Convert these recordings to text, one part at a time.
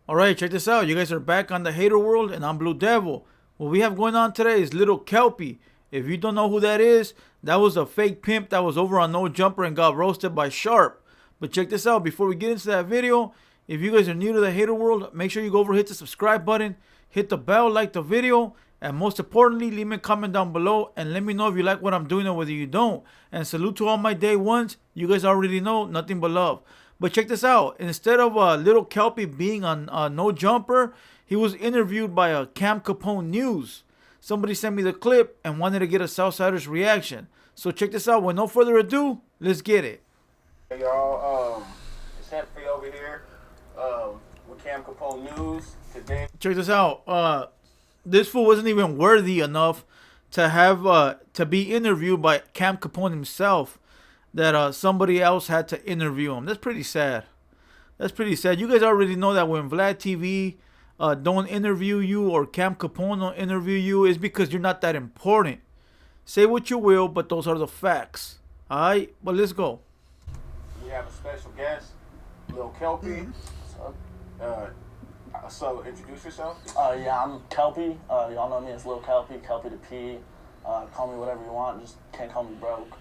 Alright, check this out. You guys are back on the Hater World, and I'm Blue Devil. What we have going on today is little Kelpy. If you don't know who that is, that was a fake pimp that was over on No Jumper and got roasted by Sharp. But check this out. Before we get into that video, if you guys are new to the Hater World, make sure you go over hit the subscribe button, hit the bell, like the video, and most importantly, leave me a comment down below and let me know if you like what I'm doing or whether you don't. And salute to all my day ones. You guys already know, nothing but love. But check this out. Instead of little Kelpy being on No Jumper, he was interviewed by Cam Capone News. Somebody sent me the clip and wanted to get a Southsider's reaction. So check this out. With no further ado, let's get it. Hey y'all, it's Kelpy over here with Cam Capone News today. Check this out. This fool wasn't even worthy enough to have to be interviewed by Cam Capone himself. That somebody else had to interview him. That's pretty sad. That's pretty sad. You guys already know that when Vlad TV don't interview you or Cam Capone don't interview you, it's because you're not that important. Say what you will, but those are the facts. Alright, but let's go. We have a special guest, Lil Kelpy. So introduce yourself. Yeah, I'm Kelpy. Y'all know me as Lil Kelpy, Kelpy the P. Call me whatever you want, just can't call me broke.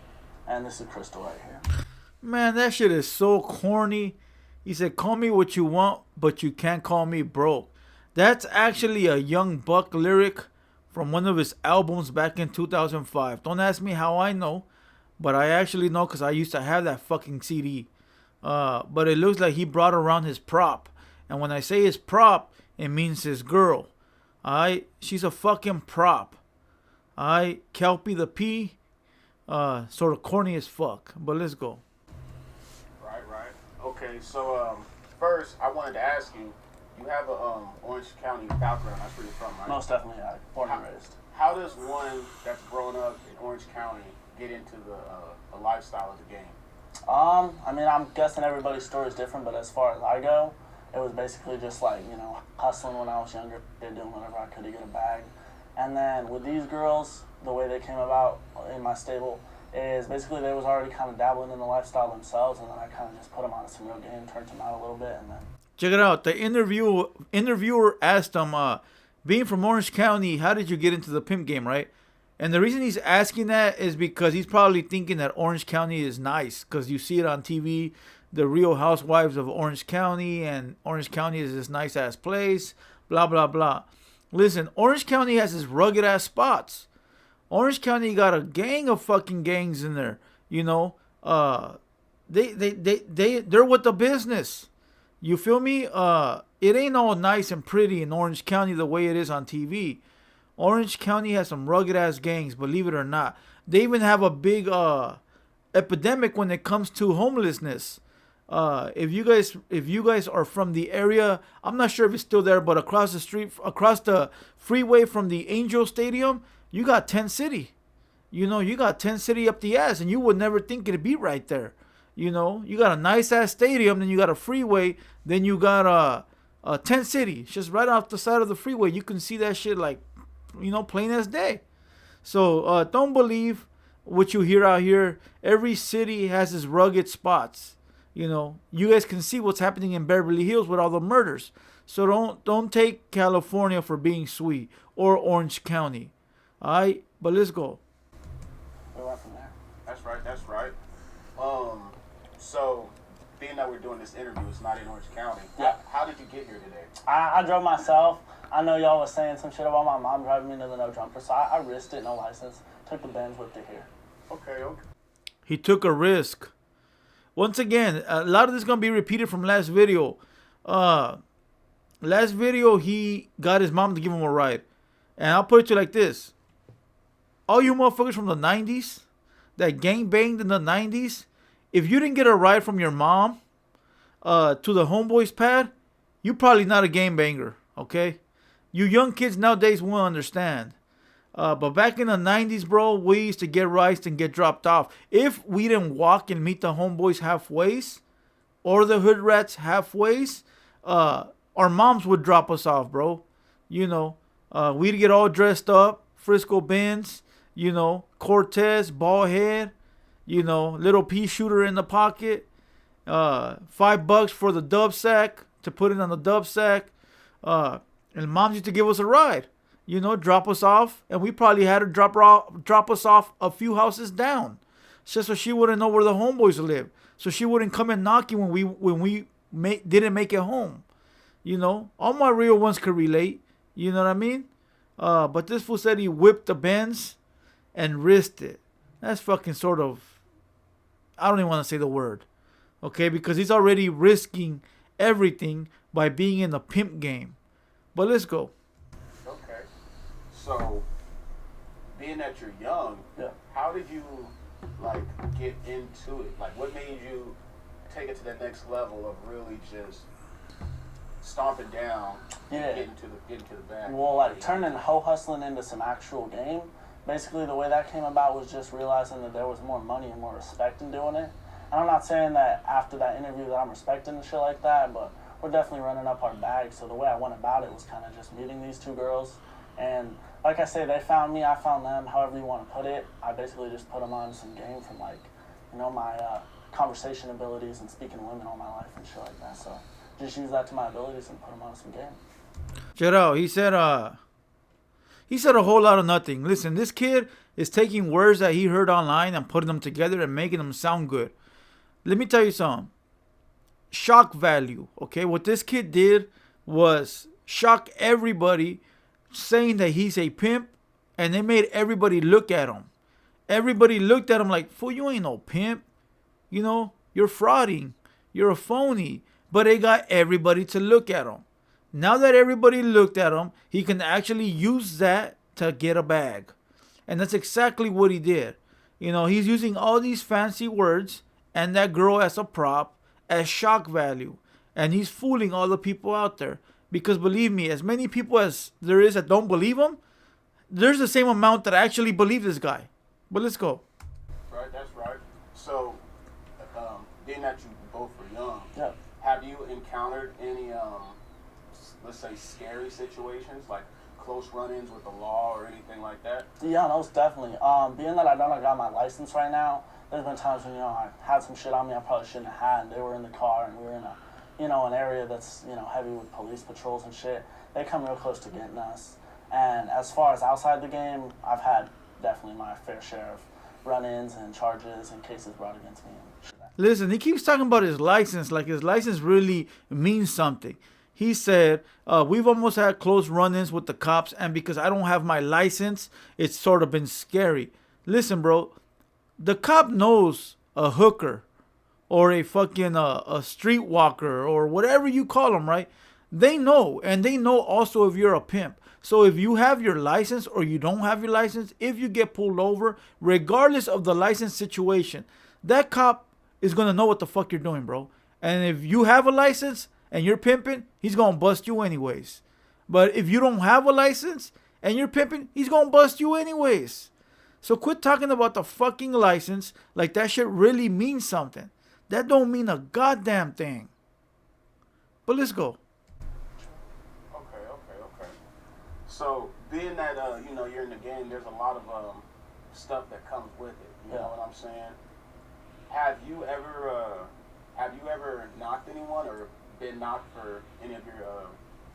And this is Crystal right here. Man, that shit is so corny. He said, call me what you want, but you can't call me broke. That's actually a Young Buck lyric from one of his albums back in 2005. Don't ask me how I know, but I actually know because I used to have that fucking CD. But it looks like he brought around his prop. And when I say his prop, it means his girl. Alright? She's a fucking prop. Alright? Kelpy the P. Sort of corny as fuck, but let's go. Right. Okay, so first I wanted to ask you, you have a Orange County background. That's where you're from, right? Most definitely, yeah. Born and raised. How does one that's grown up in Orange County get into the lifestyle of the game? I mean, I'm guessing everybody's story is different, but as far as I go, it was basically just like, you know, hustling when I was younger, doing whatever I could to get a bag. And then with these girls, the way they came about in my stable is basically they was already kind of dabbling in the lifestyle themselves, and then I kind of just put them on some real game, turned them out a little bit, and then... Check it out. The interviewer asked him, being from Orange County, how did you get into the pimp game, right? And the reason he's asking that is because he's probably thinking that Orange County is nice, because you see it on TV, the Real Housewives of Orange County, and Orange County is this nice-ass place, blah, blah, blah. Listen, Orange County has its rugged-ass spots. Orange County got a gang of fucking gangs in there, you know. They're with the business. You feel me? It ain't all nice and pretty in Orange County the way it is on TV. Orange County has some rugged-ass gangs, believe it or not. They even have a big epidemic when it comes to homelessness. If you guys are from the area, I'm not sure if it's still there, but across the street, across the freeway from the Angel Stadium, you got 10 City. You know, you got 10 City up the ass, and you would never think it'd be right there. You know, you got a nice ass stadium, then you got a freeway, then you got a 10 City. It's just right off the side of the freeway. You can see that shit like, you know, plain as day. So don't believe what you hear out here. Every city has its rugged spots. You know, you guys can see what's happening in Beverly Hills with all the murders. So don't take California for being sweet, or Orange County. Alright, but let's go. We went from there. That's right. So being that we're doing this interview, it's not in Orange County. Yeah. How did you get here today? I drove myself. I know y'all was saying some shit about my mom driving me to the No Jumper, so I risked it, no license. Took the Benz, whipped it here. Okay. He took a risk. Once again, a lot of this is going to be repeated from last video. Last video, he got his mom to give him a ride. And I'll put it to you like this. All you motherfuckers from the 90s that gang banged in the 90s, if you didn't get a ride from your mom to the homeboys pad, you probably not a gang banger, okay? You young kids nowadays won't understand. But back in the 90s, bro, we used to get rides and get dropped off. If we didn't walk and meet the homeboys halfways, or the hood rats halfways, our moms would drop us off, bro. You know, we'd get all dressed up, Frisco Benz, you know, Cortez, ball head, you know, little pea shooter in the pocket, $5 for the dub sack, to put it on the dub sack. and mom used to give us a ride. You know, drop us off, and we probably had her drop us off a few houses down, just so she wouldn't know where the homeboys live, so she wouldn't come and knocking when we didn't make it home. You know, all my real ones could relate. You know what I mean? But this fool said he whipped the Benz and risked it. That's fucking sort of, I don't even want to say the word, okay? Because he's already risking everything by being in the pimp game. But let's go. Okay. So, being that you're young, how did you, like, get into it? Like, what made you take it to the next level of really just stomping down, getting to the bag? Well, like, turning hoe hustling into some actual game. Basically, the way that came about was just realizing that there was more money and more respect in doing it. And I'm not saying that after that interview that I'm respecting and shit like that, but we're definitely running up our bag. So the way I went about it was kind of just meeting these two girls. And like I say, they found me, I found them, however you want to put it. I basically just put them on some game from, like, you know, my conversation abilities and speaking to women all my life and shit like that. So just use that to my abilities and put them on some game. Check it out. He said a whole lot of nothing. Listen, this kid is taking words that he heard online and putting them together and making them sound good. Let me tell you something. Shock value, okay? What this kid did was shock everybody, saying that he's a pimp, and they made everybody look at him. Everybody looked at him like, fool, you ain't no pimp. You know, you're frauding. You're a phony. But they got everybody to look at him. Now that everybody looked at him, he can actually use that to get a bag. And that's exactly what he did. You know, he's using all these fancy words and that girl as a prop, as shock value. And he's fooling all the people out there. Because believe me, as many people as there is that don't believe him, there's the same amount that actually believe this guy. But let's go. Right, that's right. So, being that you both were young, have you encountered any, let's say, scary situations, like close run-ins with the law or anything like that? Yeah, most definitely. Being that I got my license right now, there's been times when, you know, I had some shit on me I probably shouldn't have had, and they were in the car, and we were in a, you know, an area that's, you know, heavy with police patrols and shit. They come real close to getting us. And as far as outside the game, I've had definitely my fair share of run-ins and charges and cases brought against me and shit. Listen, he keeps talking about his license like his license really means something. He said, we've almost had close run-ins with the cops, and because I don't have my license, it's sort of been scary. Listen, bro, the cop knows a hooker or a fucking a streetwalker or whatever you call them, right? They know, and they know also if you're a pimp. So if you have your license or you don't have your license, if you get pulled over, regardless of the license situation, that cop is going to know what the fuck you're doing, bro. And if you have a license and you're pimping, he's going to bust you anyways. But if you don't have a license and you're pimping, he's going to bust you anyways. So quit talking about the fucking license like that shit really means something. That don't mean a goddamn thing. But let's go. Okay. So, being that, you know, you're in the game, there's a lot of stuff that comes with it. You know what I'm saying? Have you ever knocked anyone or been knocked for any of your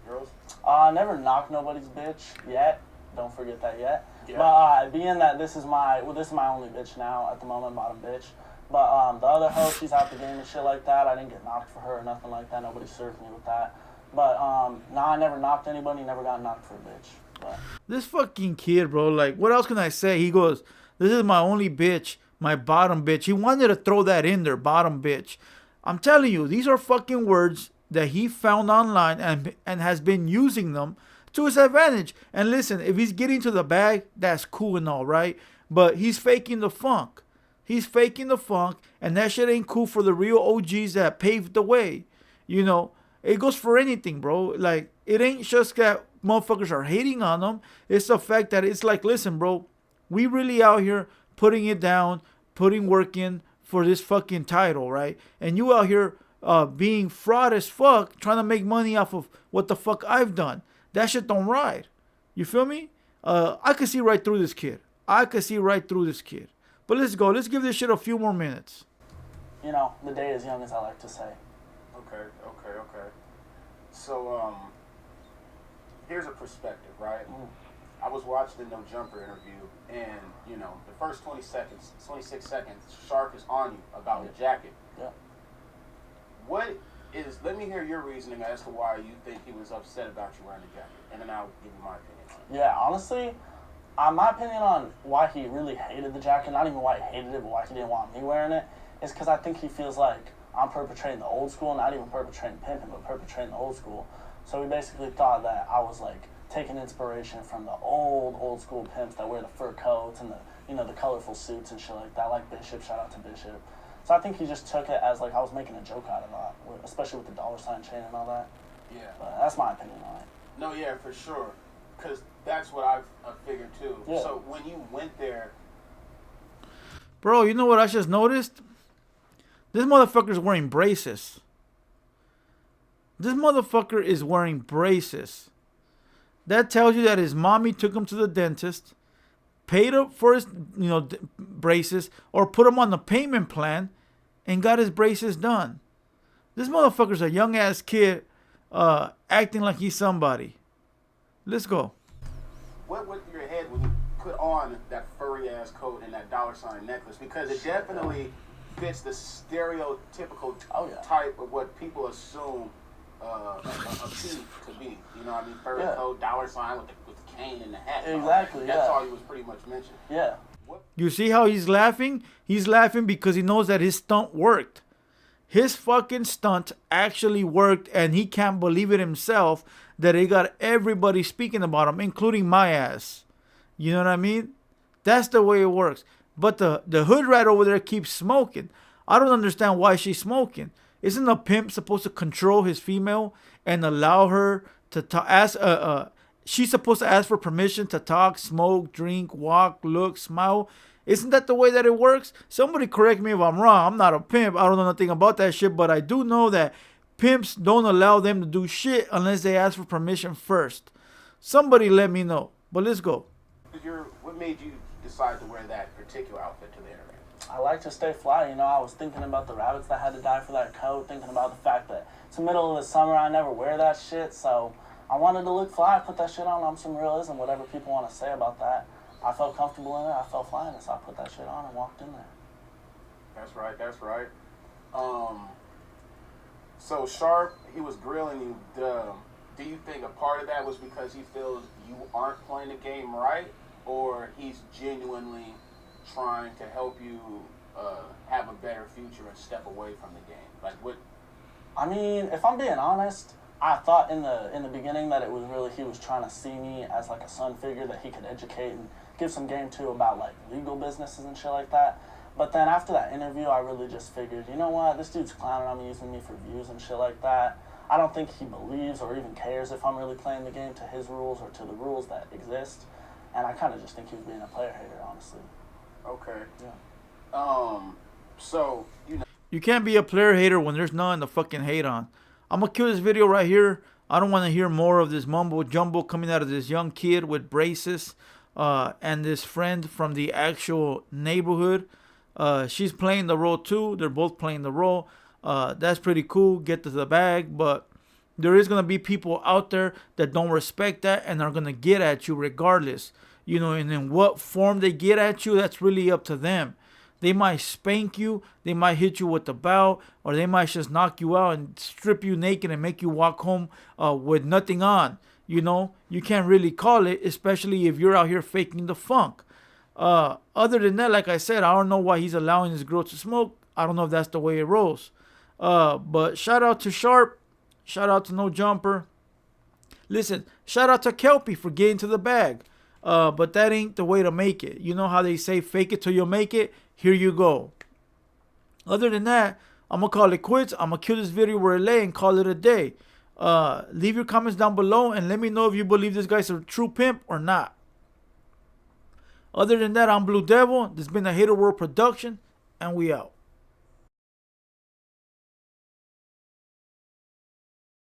girls? I never knocked nobody's bitch yet. Don't forget that yet. Yeah. But being that this is my only bitch now at the moment, bottom bitch. But the other hoe, she's out the game and shit like that. I didn't get knocked for her or nothing like that. Nobody served me with that. But I never knocked anybody. Never got knocked for a bitch. But this fucking kid, bro. Like, what else can I say? He goes, "This is my only bitch, my bottom bitch." He wanted to throw that in there, bottom bitch. I'm telling you, these are fucking words that he found online and has been using them to his advantage. And listen, if he's getting to the bag, that's cool and all, right? But he's faking the funk. He's faking the funk, and that shit ain't cool for the real OGs that paved the way. You know, it goes for anything, bro. Like, it ain't just that motherfuckers are hating on them. It's the fact that it's like, listen, bro, we really out here putting it down, putting work in for this fucking title, right? And you out here being fraud as fuck, trying to make money off of what the fuck I've done. That shit don't ride. You feel me? I could see right through this kid. But let's go. Let's give this shit a few more minutes. You know, the day is young, as I like to say. Okay. So, here's a perspective, right? I was watching the No Jumper interview, and you know, the first 26 seconds, Shark is on you about the jacket. Yeah. Let me hear your reasoning as to why you think he was upset about you wearing the jacket, and then I'll give you my opinion on it. Yeah, honestly, my opinion on why he really hated the jacket, not even why he hated it, but why he didn't want me wearing it, is because I think he feels like I'm perpetrating the old school, not even perpetrating pimping, but perpetrating the old school. So he basically thought that I was like taking inspiration from the old school pimps that wear the fur coats and the colorful suits and shit like that, like Bishop. Shout out to Bishop. So I think he just took it as like I was making a joke out of that, especially with the $ chain and all that. Yeah. But that's my opinion on it. No, yeah, for sure. Because that's what I figured too. Yeah. So when you went there... Bro, you know what I just noticed? This motherfucker's wearing braces. This motherfucker is wearing braces. That tells you that his mommy took him to the dentist, paid up for his, braces, or put him on the payment plan, and got his braces done. This motherfucker's a young ass kid, acting like he's somebody. Let's go. What went through your head when you put on that furry ass coat and that $ necklace? Because it definitely fits the stereotypical type of what people assume a thief to be. You know what I mean? Furry coat, $ with the cane and the hat. Exactly. That's all he was pretty much mentioning. Yeah. You see how he's laughing? He's laughing because he knows that his stunt worked. His fucking stunt actually worked, and he can't believe it himself that he got everybody speaking about him, including my ass. You know what I mean? That's the way it works. But the hood rat over there keeps smoking. I don't understand why she's smoking. Isn't a pimp supposed to control his female and allow her to ask? She's supposed to ask for permission to talk, smoke, drink, walk, look, smile. Isn't that the way that it works? Somebody correct me if I'm wrong. I'm not a pimp. I don't know nothing about that shit, but I do know that pimps don't allow them to do shit unless they ask for permission first. Somebody let me know. But let's go. What made you decide to wear that particular outfit to the interview? I like to stay fly. I was thinking about the rabbits that had to die for that coat, thinking about the fact that it's the middle of the summer, I never wear that shit, so I wanted to look fly, put that shit on. I'm some realism, whatever people want to say about that. I felt comfortable in it, I felt fly in it, so I put that shit on and walked in there. That's right. So Sharp, he was grilling you. Do you think a part of that was because he feels you aren't playing the game right, or he's genuinely trying to help you have a better future and step away from the game? Like what? I mean, if I'm being honest, I thought in the beginning that it was really he was trying to see me as like a son figure that he could educate and give some game to about like legal businesses and shit like that. But then after that interview, I really just figured, you know what, this dude's clowning on me, using me for views and shit like that. I don't think he believes or even cares if I'm really playing the game to his rules or to the rules that exist. And I kind of just think he was being a player hater, honestly. Okay. Yeah. So, You can't be a player hater when there's nothing to fucking hate on. I'm going to kill this video right here. I don't want to hear more of this mumbo jumbo coming out of this young kid with braces and this friend from the actual neighborhood. She's playing the role too. They're both playing the role. That's pretty cool. Get to the bag. But there is going to be people out there that don't respect that and are going to get at you regardless. And in what form they get at you, that's really up to them. They might spank you, they might hit you with the belt, or they might just knock you out and strip you naked and make you walk home with nothing on. You can't really call it, especially if you're out here faking the funk. Other than that, like I said, I don't know why he's allowing this girl to smoke. I don't know if that's the way it rolls. But shout out to Sharp. Shout out to No Jumper. Listen, shout out to Kelpy for getting to the bag. But that ain't the way to make it. You know how they say fake it till you make it? Here you go. Other than that, I'm going to call it quits. I'm going to kill this video where it lay and call it a day. Leave your comments down below and let me know if you believe this guy's a true pimp or not. Other than that, I'm Blue Devil. This has been a TheHaterWorld production, and we out.